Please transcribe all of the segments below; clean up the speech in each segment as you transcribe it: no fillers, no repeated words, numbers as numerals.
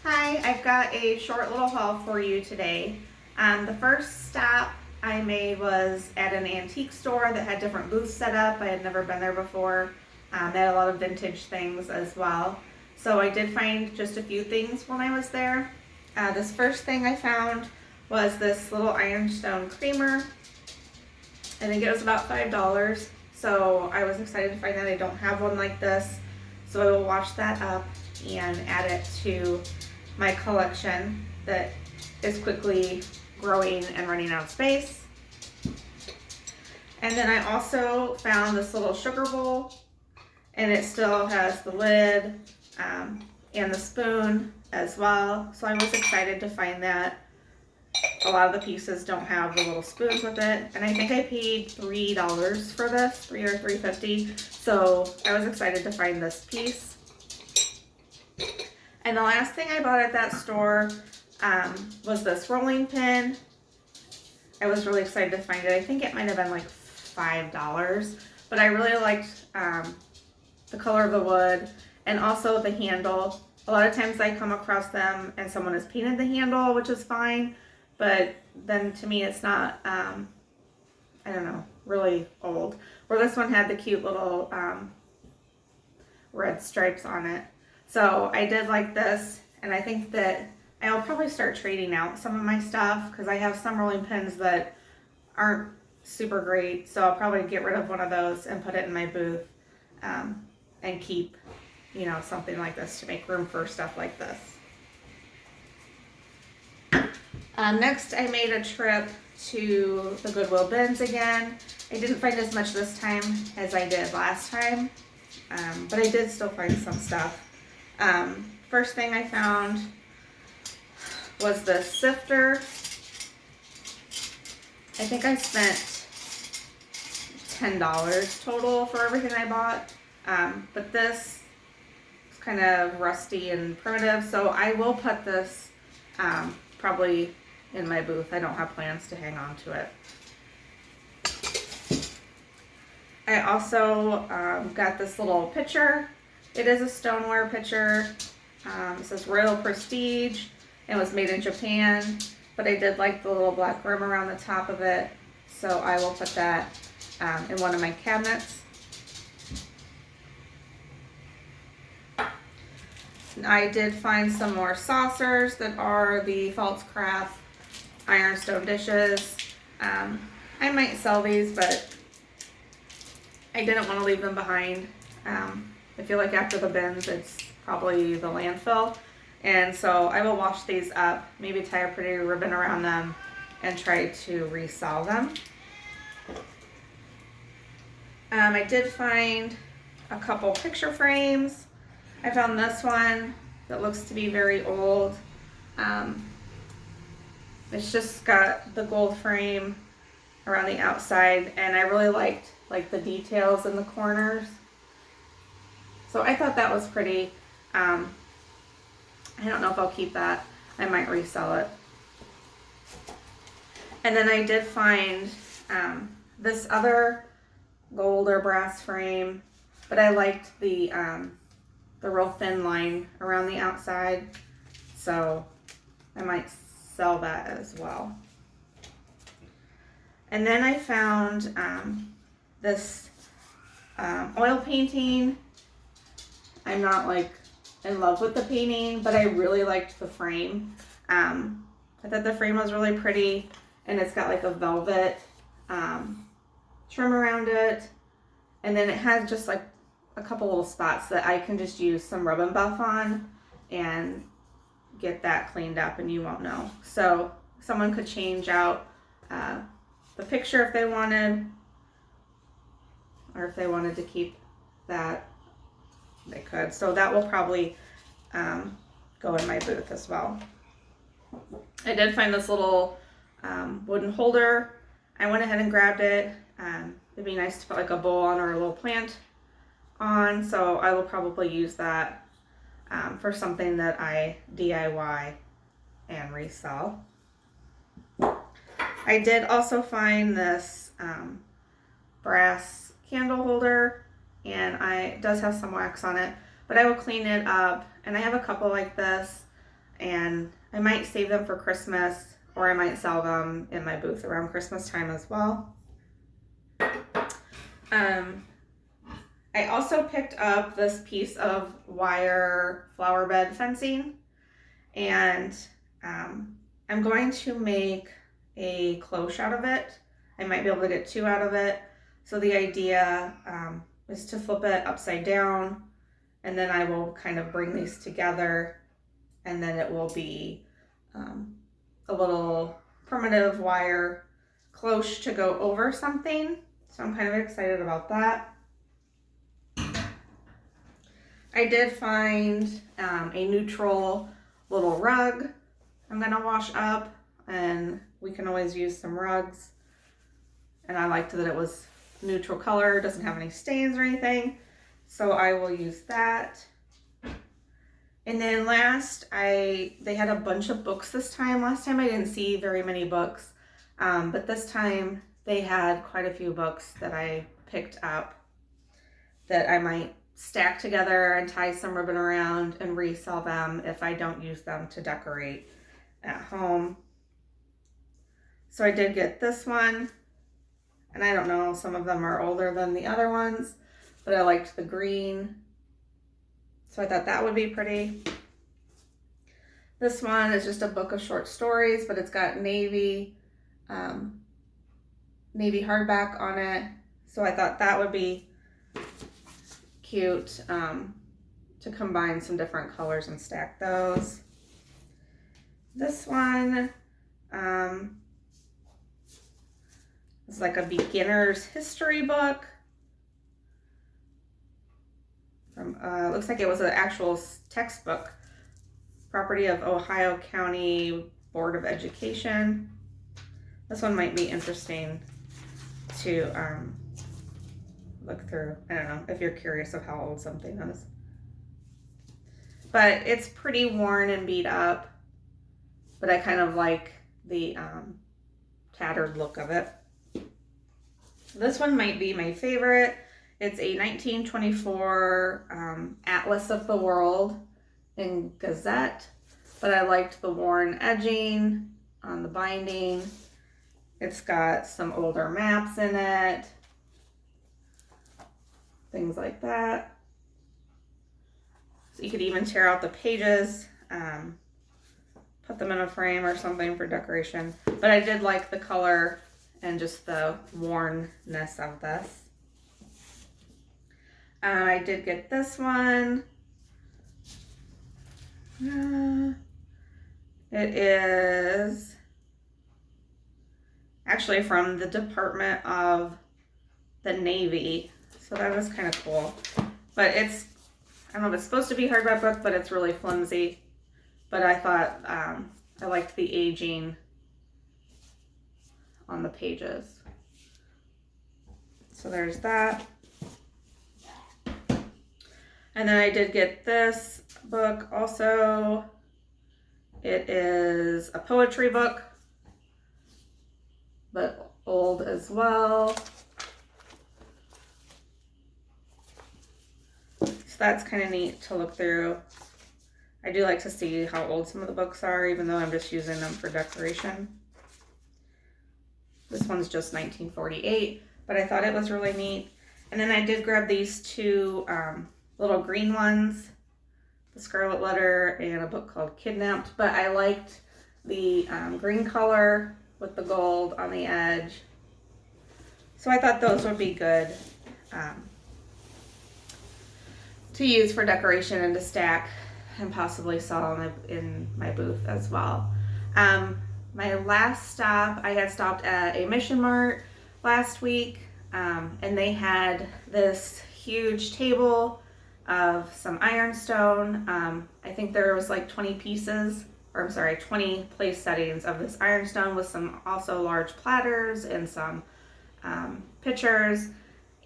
Hi, I've got a short little haul for you today. The first stop I made was at an antique store that had different booths set up. I had never been there before. They had a lot of vintage things as well. So I did find just a few things when I was there. This first thing I found was this little ironstone creamer. I think it was about $5. So I was excited to find that I don't have one like this. So I will wash that up and add it to my collection that is quickly growing and running out of space. And then I also found this little sugar bowl, and it still has the lid and the spoon as well. So I was excited to find that. A lot of the pieces don't have the little spoons with it, and I think I paid $3 for this, $3 or $3.50. So I was excited to find this piece. And the last thing I bought at that store was this rolling pin. I was really excited to find it. I think it might have been like $5, but I really liked the color of the wood and also the handle. A lot of times I come across them and someone has painted the handle, which is fine, but then to me it's not, I don't know, really old. Where this one had the cute little red stripes on it. So I did like this, and I think that I'll probably start trading out some of my stuff because I have some rolling pins that aren't super great. So I'll probably get rid of one of those and put it in my booth and keep, something like this to make room for stuff like this. Next, I made a trip to the Goodwill bins again. I didn't find as much this time as I did last time, but I did still find some stuff. First thing I found was the sifter. I think I spent $10 total for everything I bought, but this is kind of rusty and primitive, so I will put this probably in my booth. I don't have plans to hang on to it. I also got this little pitcher. It is a stoneware pitcher. It says Royal Prestige. It was made in Japan, but I did like the little black rim around the top of it, so I will put that in one of my cabinets. I did find some more saucers that are the False Craft ironstone dishes. I might sell these, but I didn't want to leave them behind. I feel like after the bins, it's probably the landfill. And so I will wash these up, maybe tie a pretty ribbon around them, and try to resell them. I did find a couple picture frames. I found this one that looks to be very old. It's just got the gold frame around the outside, and I really liked the details in the corners. So I thought that was pretty. I don't know if I'll keep that. I might resell it. And then I did find this other gold or brass frame, but I liked the real thin line around the outside, so I might sell that as well. And then I found this oil painting. I'm not in love with the painting, but I really liked the frame. I thought the frame was really pretty, and it's got a velvet trim around it, and then it has just a couple little spots that I can just use some rub and buff on and get that cleaned up, and you won't know. So someone could change out the picture if they wanted, or if they wanted to keep that, they could. So that will probably go in my booth as well. I did find this little wooden holder. I went ahead and grabbed it. It'd be nice to put a bowl on or a little plant on, so I will probably use that for something that I DIY and resell. I did also find this brass candle holder, and it does have some wax on it, but I will clean it up, and I have a couple like this, and I might save them for Christmas, or I might sell them in my booth around Christmas time as well. I also picked up this piece of wire flower bed fencing, and I'm going to make a cloche out of it. I might be able to get 2 out of it. So the idea is to flip it upside down, and then I will kind of bring these together, and then it will be a little primitive wire cloche to go over something. So I'm kind of excited about that. I did find a neutral little rug I'm gonna wash up, and we can always use some rugs. And I liked that it was neutral color, doesn't have any stains or anything, so I will use that. And then last, they had a bunch of books this time. Last time I didn't see very many books, but this time they had quite a few books that I picked up that I might stack together and tie some ribbon around and resell them if I don't use them to decorate at home. So I did get this one, and I don't know, some of them are older than the other ones, but I liked the green, so I thought that would be pretty. This one is just a book of short stories, but it's got navy hardback on it, so I thought that would be cute to combine some different colors and stack those. This one is like a beginner's history book. Looks like it was an actual textbook, property of Ohio County Board of Education. This one might be interesting to look through. I don't know if you're curious of how old something is. But it's pretty worn and beat up, but I kind of like the tattered look of it. This one might be my favorite. It's a 1924 Atlas of the World in Gazette, but I liked the worn edging on the binding. It's got some older maps in it, things like that. So you could even tear out the pages, put them in a frame or something for decoration. But I did like the color and just the wornness of this. I did get this one. It is actually from the Department of the Navy, so that was kind of cool. But it's, I don't know if it's supposed to be hardback book, but it's really flimsy. But I thought I liked the aging on the pages. So there's that. And then I did get this book also. It is a poetry book, but old as well. So that's kind of neat to look through. I do like to see how old some of the books are, even though I'm just using them for decoration. This one's just 1948, but I thought it was really neat. And then I did grab these two little green ones, The Scarlet Letter and a book called Kidnapped, but I liked the green color with the gold on the edge. So I thought those would be good to use for decoration and to stack and possibly sell in my booth as well. My last stop, I had stopped at a Mission Mart last week, and they had this huge table of some ironstone. I think there was like 20 pieces, or I'm sorry, 20 place settings of this ironstone with some also large platters and some pictures.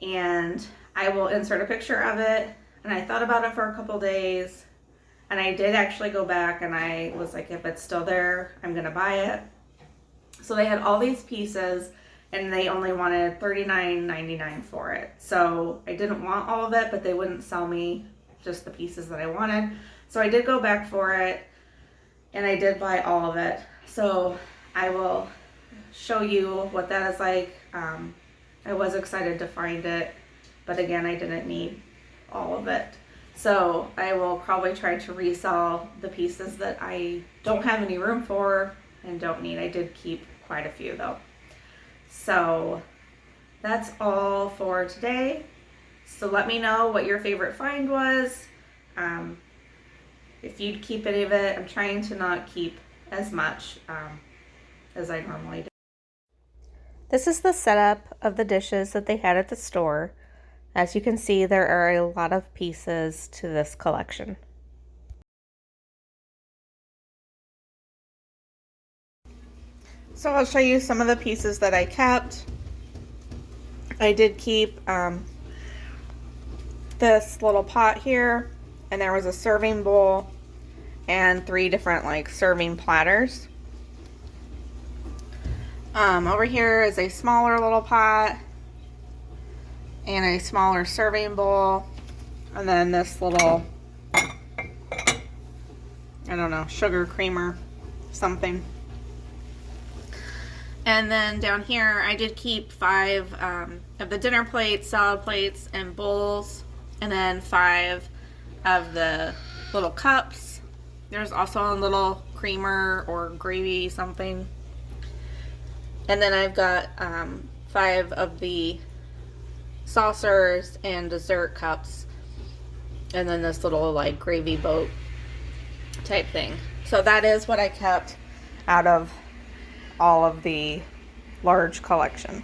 And I will insert a picture of it. And I thought about it for a couple days, and I did actually go back and I was like, if it's still there, I'm gonna buy it. So they had all these pieces and they only wanted $39.99 for it. So I didn't want all of it, but they wouldn't sell me just the pieces that I wanted. So I did go back for it, and I did buy all of it. So I will show you what that is like. I was excited to find it, but again, I didn't need all of it. So I will probably try to resell the pieces that I don't have any room for and don't need. I did keep quite a few though. So that's all for today. So let me know what your favorite find was. If you'd keep any of it. I'm trying to not keep as much as I normally do. This is the setup of the dishes that they had at the store. As you can see, there are a lot of pieces to this collection. So I'll show you some of the pieces that I kept. I did keep this little pot here, and there was a serving bowl and 3 different like serving platters. Over here is a smaller little pot and a smaller serving bowl, and then this little, I don't know, sugar creamer something. And then down here I did keep 5 of the dinner plates, salad plates, and bowls, and then 5 of the little cups. There's also a little creamer or gravy something. And then I've got 5 of the saucers and dessert cups, and then this little like gravy boat type thing. So that is what I kept out of all of the large collection.